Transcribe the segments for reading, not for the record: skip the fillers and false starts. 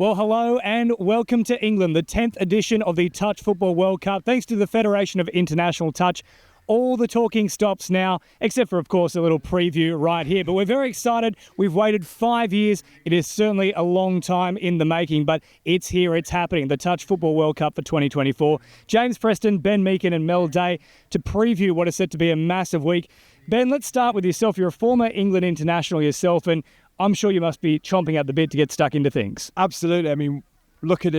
Well, hello and welcome to England, the 10th edition of the Touch Football World Cup. Thanks to the Federation of International Touch, all the talking stops now, except for, of course, a little preview right here. But we're very excited. We've waited 5 years. It is certainly a long time in the making, but it's here, it's happening. The Touch Football World Cup for 2024. James Preston, Ben Meakin and Mel Day to preview what is set to be a massive week. Ben, let's start with yourself. You're a former England international yourself, and I'm sure you must be chomping at the bit to get stuck into things. Absolutely. I mean, look at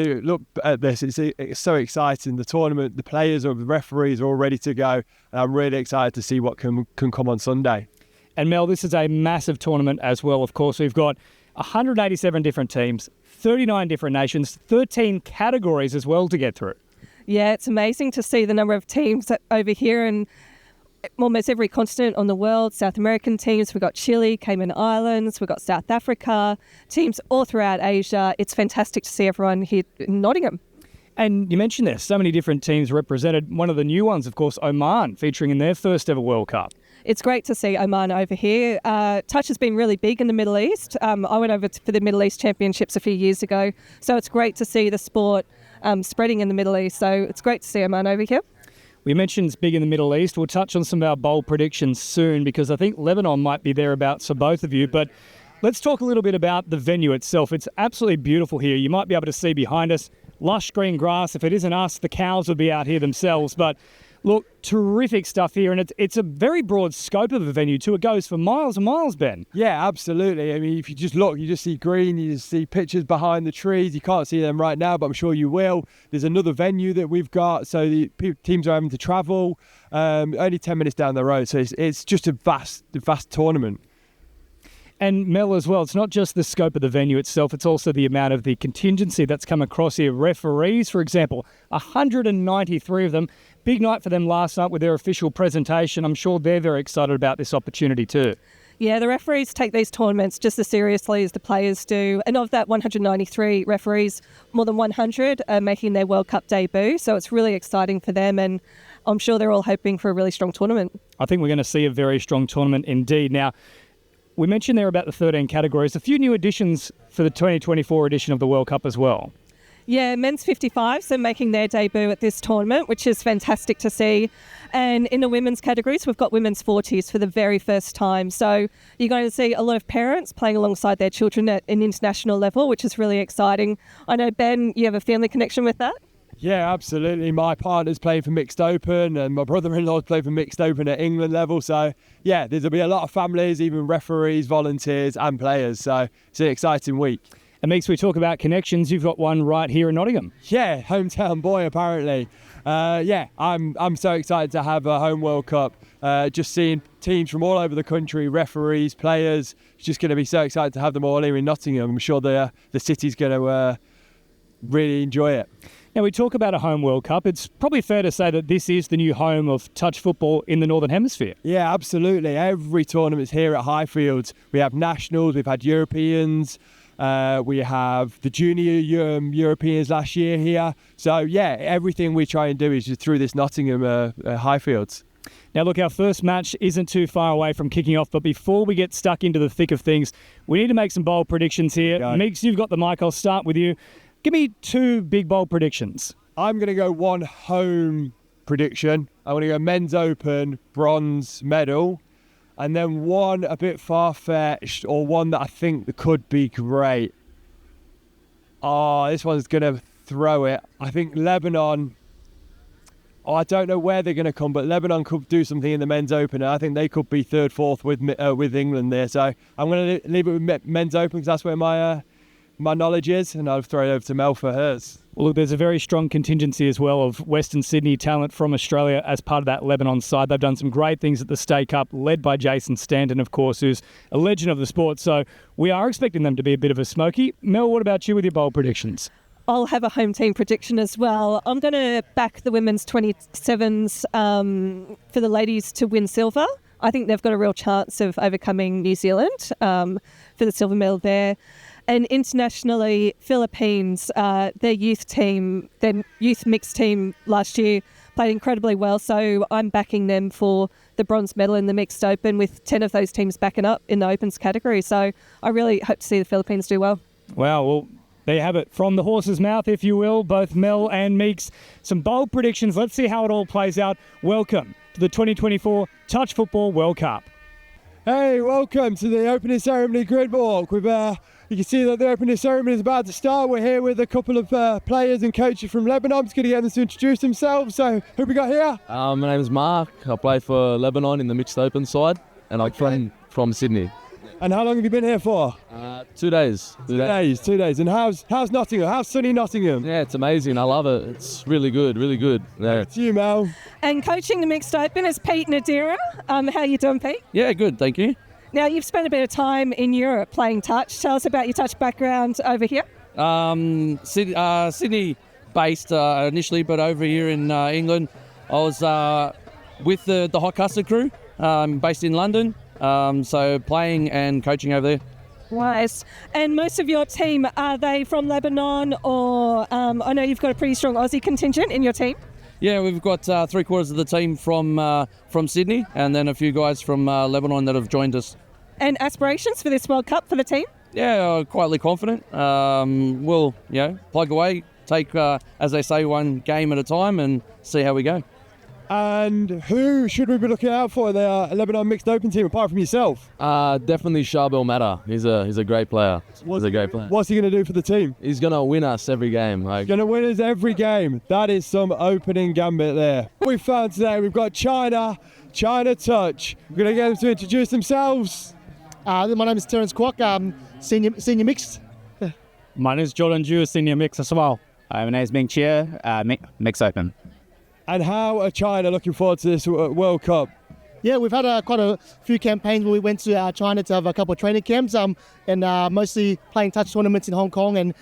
this. It's so exciting. The tournament, the players or the referees are all ready to go. And I'm really excited to see what can come on Sunday. And Mel, this is a massive tournament as well. Of course, we've got 187 different teams, 39 different nations, 13 categories as well to get through. Yeah, it's amazing to see the number of teams over here and almost every continent on the world. South American teams, we've got Chile, Cayman Islands, we've got South Africa, teams all throughout Asia. It's fantastic to see everyone here in Nottingham. And you mentioned there's so many different teams represented. One of the new ones, of course, Oman, featuring in their first ever World Cup. It's great to see Oman over here. Touch has been really big in the Middle East. I went over for the Middle East Championships a few years ago. So it's great to see the sport spreading in the Middle East. So it's great to see Oman over here. We mentioned it's big in the Middle East. We'll touch on some of our bold predictions soon because I think Lebanon might be thereabouts for both of you. But let's talk a little bit about the venue itself. It's absolutely beautiful here. You might be able to see behind us lush green grass. If it isn't us, the cows would be out here themselves. But look, terrific stuff here. And it's a very broad scope of a venue too. It goes for miles and miles, Ben. Yeah, absolutely. I mean, if you just look, you just see green, you just see pictures behind the trees. You can't see them right now, but I'm sure you will. There's another venue that we've got, so the teams are having to travel only 10 minutes down the road. So it's just a vast tournament. And Mel as well, it's not just the scope of the venue itself, it's also the amount of the contingency that's come across here. Referees, for example, 193 of them. Big night for them last night with their official presentation. I'm sure they're very excited about this opportunity too. Yeah, the referees take these tournaments just as seriously as the players do. And of that 193 referees, more than 100 are making their World Cup debut. So it's really exciting for them, and I'm sure they're all hoping for a really strong tournament. I think we're going to see a very strong tournament indeed. Now, we mentioned there about the 13 categories, a few new additions for the 2024 edition of the World Cup as well. Yeah, men's 55, so making their debut at this tournament, which is fantastic to see. And in the women's categories, we've got women's 40s for the very first time. So you're going to see a lot of parents playing alongside their children at an international level, which is really exciting. I know, Ben, you have a family connection with that? Yeah, absolutely. My partner's playing for Mixed Open and my brother-in-law's playing for Mixed Open at England level. So, yeah, there'll be a lot of families, even referees, volunteers and players. So it's an exciting week. And Meeks, we talk about connections. You've got one right here in Nottingham. Yeah, hometown boy, apparently. I'm so excited to have a home World Cup. Just seeing teams from all over the country, referees, players. It's just going to be so excited to have them all here in Nottingham. I'm sure the city's going to really enjoy it. Now, we talk about a home World Cup. It's probably fair to say that this is the new home of touch football in the Northern Hemisphere. Yeah, absolutely. Every tournament's here at Highfields. We have nationals, we've had Europeans, we have the junior Europeans last year here. So, yeah, everything we try and do is just through this Nottingham Highfields. Now, look, our first match isn't too far away from kicking off, but before we get stuck into the thick of things, we need to make some bold predictions here. Meeks, you've got the mic. I'll start with you. Give me two big bold predictions. I'm going to go one home prediction. I want to go men's open, bronze medal. And then one a bit far-fetched, or one that I think could be great. Oh, this one's going to throw it. I think Lebanon, I don't know where they're going to come, but Lebanon could do something in the men's open. And I think they could be third, fourth with England there. So I'm going to leave it with men's open because that's where my knowledge is, and I'll throw it over to Mel for hers. Well, look, there's a very strong contingency as well of Western Sydney talent from Australia as part of that Lebanon side. They've done some great things at the State Cup, led by Jason Stanton, of course, who's a legend of the sport. So we are expecting them to be a bit of a smoky. Mel, what about you with your bold predictions? I'll have a home team prediction as well. I'm going to back the women's 27s for the ladies to win silver. I think they've got a real chance of overcoming New Zealand for the silver medal there. And internationally, Philippines, their youth mixed team last year played incredibly well. So I'm backing them for the bronze medal in the mixed open, with 10 of those teams backing up in the opens category. So I really hope to see the Philippines do well. Wow, well, There you have it, from the horse's mouth, if you will, both Mel and Meeks. Some bold predictions. Let's see how it all plays out. Welcome to the 2024 Touch Football World Cup. Hey, welcome to the opening ceremony grid walk. You can see that the opening ceremony is about to start. We're here with a couple of players and coaches from Lebanon. I'm just going to get them to introduce themselves. So, who we got here? My name is Mark. I play for Lebanon in the mixed open side, and I'm from Sydney. And how long have you been here for? 2 days. 2 days. 2 days. And how's Nottingham? How's sunny Nottingham? Yeah, it's amazing. I love it. It's really good, really good. Yeah, It's you, Mel. And coaching the mixed open is Pete Nadira. How you doing, Pete? yeah, good. Thank you. Now, you've spent a bit of time in Europe playing touch. Tell us about your touch background over here. Sydney based initially, but over here in England, I was with the Hot Custard crew, based in London. So playing and coaching over there. Nice. And most of your team, are they from Lebanon, or I know you've got a pretty strong Aussie contingent in your team? Yeah, we've got 3/4 of the team from Sydney, and then a few guys from Lebanon that have joined us. And aspirations for this World Cup for the team? Yeah, quietly confident. We'll, plug away, take, as they say, one game at a time and see how we go. And who should we be looking out for in the Lebanon mixed open team apart from yourself? Definitely Sharbel Matter. He's a great player. He's a great player. What's he going to do for the team? He's going to win us every game. Going to win us every game. That is some opening gambit there. We found today, we've got InternationalTouch. We're going to get them to introduce themselves. My name is Terence Kwok, senior mixed. My name is Jordan Ju, senior mix as well. My name is Ming Chia, mix open. And how are China looking forward to this World Cup? Yeah, we've had quite a few campaigns where we went to China to have a couple of training camps and mostly playing touch tournaments in Hong Kong and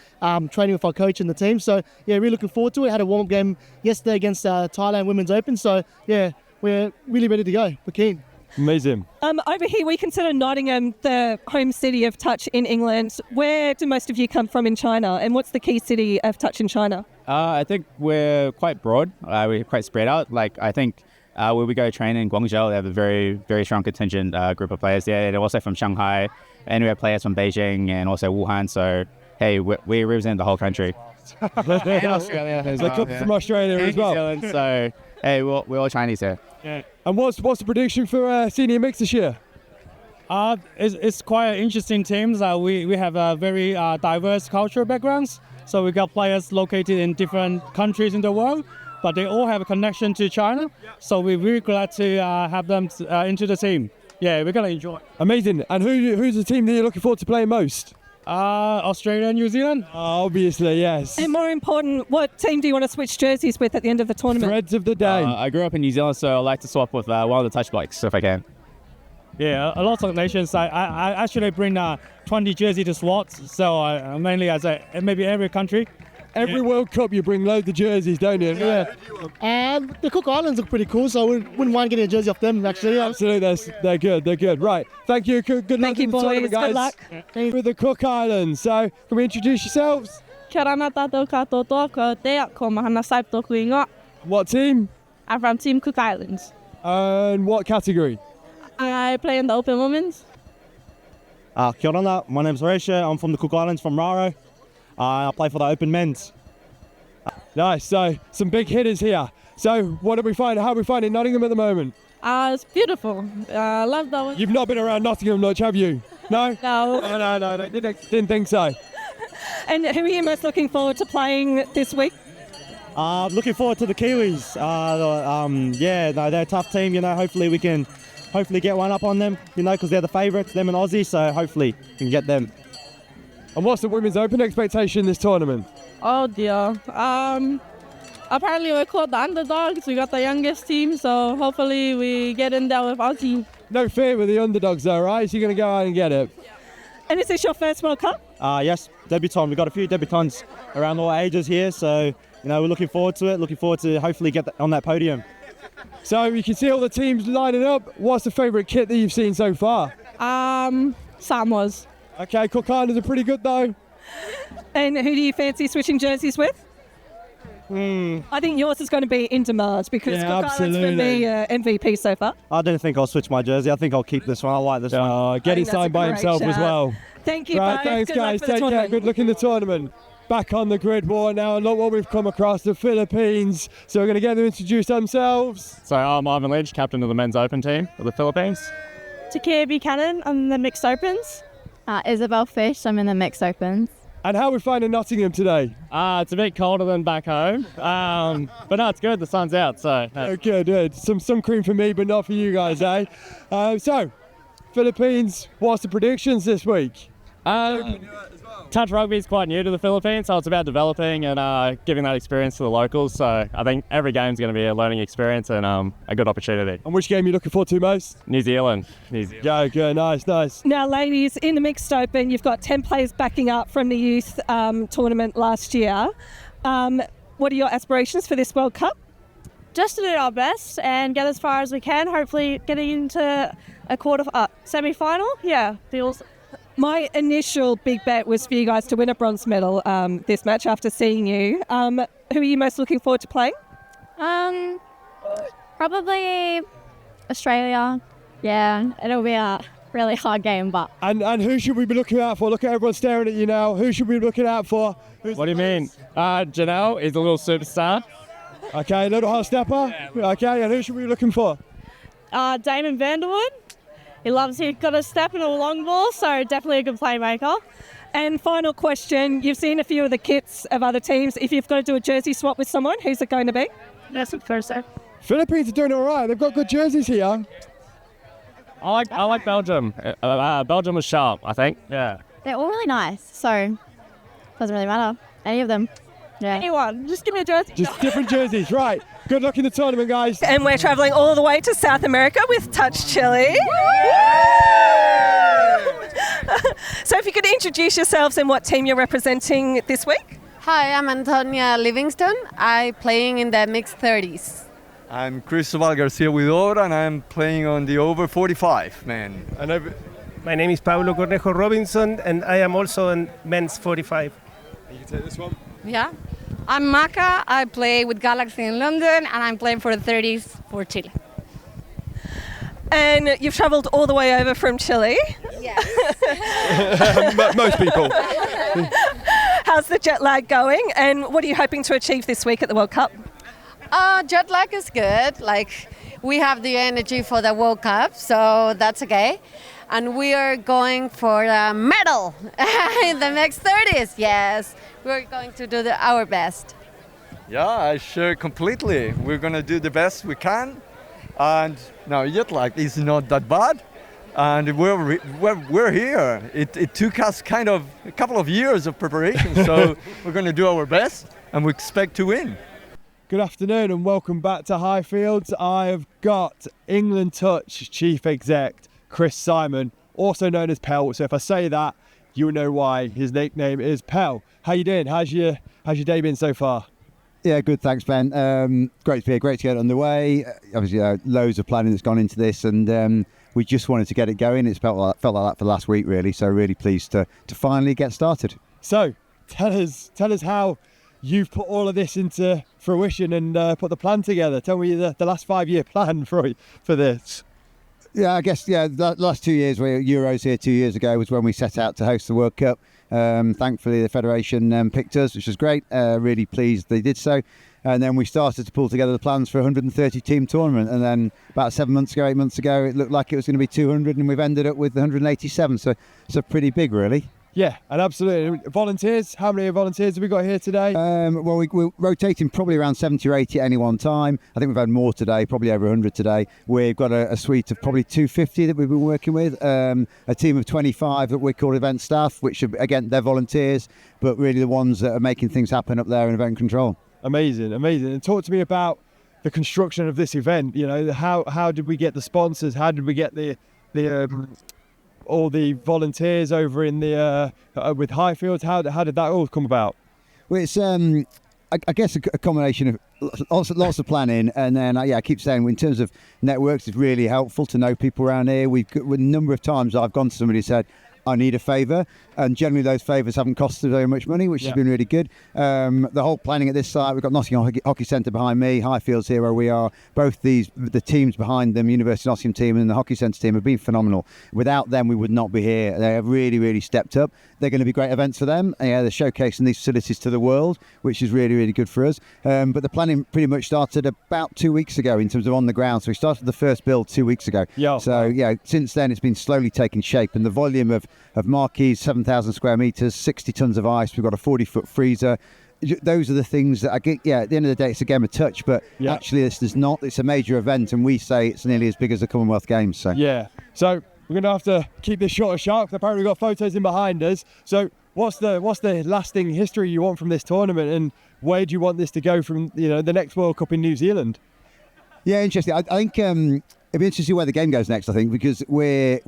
training with our coach and the team. So, yeah, really looking forward to it. Had a warm-up game yesterday against Thailand Women's Open. So, yeah, we're really ready to go. We're keen. Amazing. Over here, we consider Nottingham the home city of touch in England. Where do most of you come from in China, and what's the key city of touch in China? I think we're quite broad. We're quite spread out. Like, I think where we go train in Guangzhou, they have a very, very strong contingent group of players there. They're also from Shanghai, and we have players from Beijing and also Wuhan. So, hey, we represent the whole country. And Australia as well. From Australia as well. New Zealand, so, hey, we're all Chinese here. Yeah. And what's the prediction for senior mix this year? It's quite interesting teams. We have a very diverse cultural backgrounds. So we got players located in different countries in the world, but they all have a connection to China. So we're really glad to have them into the team. Yeah, we're going to enjoy. Amazing. And who's the team that you're looking forward to playing most? Australia and New Zealand. Obviously, yes. And more important, what team do you want to switch jerseys with at the end of the tournament? Threads of the day. I grew up in New Zealand, so I like to swap with one of the touch blokes if I can. Yeah, a lot of nations. I actually bring 20 jersey to slots, so mainly as maybe every country. Every World Cup you bring loads of jerseys, don't you? Yeah. And the Cook Islands look pretty cool, so I wouldn't mind getting a jersey off them, actually. Absolutely, they're good. Right, thank you. Good luck. Thank you, in the boys. tournament, guys. Good luck. With the Cook Islands. So, can we introduce yourselves? What team? I'm from Team Cook Islands. And what category? I play in the Open Women's. Kia ora, my name's Horatio. I'm from the Cook Islands, from Raro. I play for the Open Men's. Nice. So, some big hitters here. So, what do we find? How are we finding Nottingham at the moment? It's beautiful. I love that one. You've not been around Nottingham much, have you? No? No. No. Didn't think so. And who are you most looking forward to playing this week? Looking forward to the Kiwis. They're a tough team. Hopefully we can get one up on them. Because they're the favourites, them and Aussie. So hopefully we can get them. And what's the Women's Open expectation this tournament? Oh dear. Apparently we're called the underdogs. We got the youngest team, so hopefully we get in there with Aussie. No fear with the underdogs though, right? So you're going to go out and get it. And is this your first World Cup? Yes, debutant. We've got a few debutants around all ages here. So, we're looking forward to it. Looking forward to hopefully get on that podium. So you can see all the teams lining up. What's the favourite kit that you've seen so far? Samoa's. Okay, Cook Islands are pretty good though. And who do you fancy switching jerseys with? I think yours is going to be in demand because Cook Islands for me MVP so far. I don't think I'll switch my jersey. I think I'll keep this one. I like this one. Get it signed by himself as well. Thank you, Right, both. thanks Good luck guys. for the Take care. tournament. Good luck in the tournament. back on the grid war now, and look what we've come across, the Philippines. So we're going to get them to introduce themselves. So I'm Ivan Lynch, captain of the men's open team of the Philippines. Takia Buchanan, I'm in the mixed opens. Isabel Fish, I'm in the mixed opens. And how are we finding Nottingham today? It's a bit colder than back home, but no, it's good. The sun's out, so. Good. Some cream for me, but not for you guys, eh? So, Philippines, what's the predictions this week? Touch rugby is quite new to the Philippines, so it's about developing and giving that experience to the locals. So I think every game's going to be a learning experience and a good opportunity. And which game are you looking forward to most? New Zealand. Yeah, good, nice. Now, ladies, in the mixed open, you've got 10 players backing up from the youth tournament last year. What are your aspirations for this World Cup? Just to do our best and get as far as we can, hopefully getting into a semi-final. Yeah, be awesome. My initial big bet was for you guys to win a bronze medal this match after seeing you. Who are you most looking forward to playing? Probably Australia. Yeah, it'll be a really hard game, but... And who should we be looking out for? Look at everyone staring at you now. Who should we be looking out for? What do you mean? Janelle is a little superstar. Okay, a little hot stepper. Okay, and who should we be looking for? Damon Vanderwood. He's got a step and a long ball, so definitely a good playmaker. And final question, you've seen a few of the kits of other teams. If you've got to do a jersey swap with someone, who's it going to be? That's what first say. Philippines are doing all right. They've got good jerseys here. I like Belgium. Belgium was sharp, I think. Yeah. They're all really nice, so doesn't really matter. Any of them. Yeah. Anyone, just give me a jersey. Just different jerseys, right. Good luck in the tournament, guys. And we're travelling all the way to South America with Touch Chile. So if you could introduce yourselves and what team you're representing this week. Hi, I'm Antonia Livingston. I'm playing in the mixed 30s. I'm Cristobal Garcia Huidobra, and I'm playing on the over 45 man. My name is Pablo Cornejo Robinson, and I am also in men's 45. You can take this one. Yeah. I'm Maca. I play with Galaxy in London, and I'm playing for the 30s for Chile. And you've travelled all the way over from Chile. Yes. Most people. How's the jet lag going? And what are you hoping to achieve this week at the World Cup? Jet lag is good. We have the energy for the World Cup, so that's okay. And we are going for a medal in the next 30s. Yes, we're going to do our best. Yeah, I share completely. We're going to do the best we can. And now jet lag is not that bad. And we're here. It took us kind of a couple of years of preparation. So we're going to do our best and we expect to win. Good afternoon and welcome back to Highfields. I've got England Touch Chief Exec Chris Simon, also known as Pell. So if I say that, you'll know why his nickname is Pell. How you doing? How's your day been so far? Yeah, good. Thanks, Ben. Great to be here. Great to get it underway. Obviously, loads of planning that's gone into this, and we just wanted to get it going. It's felt like that for last week, really. So really pleased to finally get started. So tell us how you've put all of this into fruition and put the plan together. Tell me the last 5-year plan for this. Yeah, I guess, the last 2 years, Euros here 2 years ago was when we set out to host the World Cup. Thankfully, the Federation picked us, which was great. Really pleased they did so. And then we started to pull together the plans for a 130-team tournament. And then about 8 months ago, it looked like it was going to be 200, and we've ended up with 187. So it's pretty big, really. Yeah, and absolutely. Volunteers, how many volunteers have we got here today? Well, we're rotating probably around 70 or 80 at any one time. I think we've had more today, probably over 100 today. We've got a suite of probably 250 that we've been working with, a team of 25 that we call event staff, which, again, they're volunteers, but really the ones that are making things happen up there in event control. Amazing. And talk to me about the construction of this event. You know, how did we get the sponsors? How did we get the all the volunteers over in the with Highfields? How did that all come about? Well, it's I guess a combination of lots of planning, and then I keep saying in terms of networks, it's really helpful to know people around here. A number of times I've gone to somebody and said, I need a favour, and generally those favours haven't cost us very much money, which has been really good. The whole planning at this site, we've got Nottingham Hockey Centre behind me, Highfields here where we are. Both the teams behind them, University of Nottingham team and the Hockey Centre team, have been phenomenal. Without them, we would not be here. They have really, really stepped up. They're going to be great events for them. They're showcasing these facilities to the world, which is really, really good for us. But the planning pretty much started about 2 weeks ago in terms of on the ground. So we started the first build 2 weeks ago. Since then it's been slowly taking shape, and the volume of marquees, 7,000 square metres, 60 tonnes of ice. We've got a 40-foot freezer. Those are the things that I get. At the end of the day, it's a game of touch, but actually this is not. It's a major event, and we say it's nearly as big as the Commonwealth Games. So we're going to have to keep this short and sharp. Apparently we've got photos in behind us. So what's the lasting history you want from this tournament, and where do you want this to go from the next World Cup in New Zealand? Yeah, interesting. I think it'd be interesting to see where the game goes next. I think because we're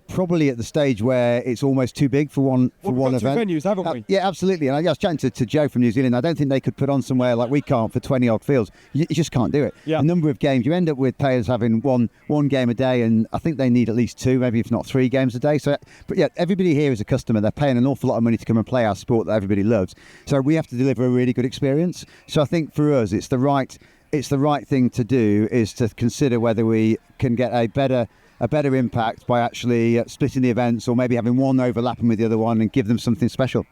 probably at the stage where it's almost too big for one event. Venues, haven't we? Yeah, absolutely. And I was chatting to Joe from New Zealand. I don't think they could put on somewhere like we can't for 20 odd fields. You just can't do it. A number of games, you end up with players having one game a day, and I think they need at least 2, maybe if not 3 games a day. So, but everybody here is a customer. They're paying an awful lot of money to come and play our sport that everybody loves. So we have to deliver a really good experience. So I think for us, it's the right thing to do is to consider whether we can get a better impact by actually splitting the events, or maybe having one overlapping with the other one and give them something special.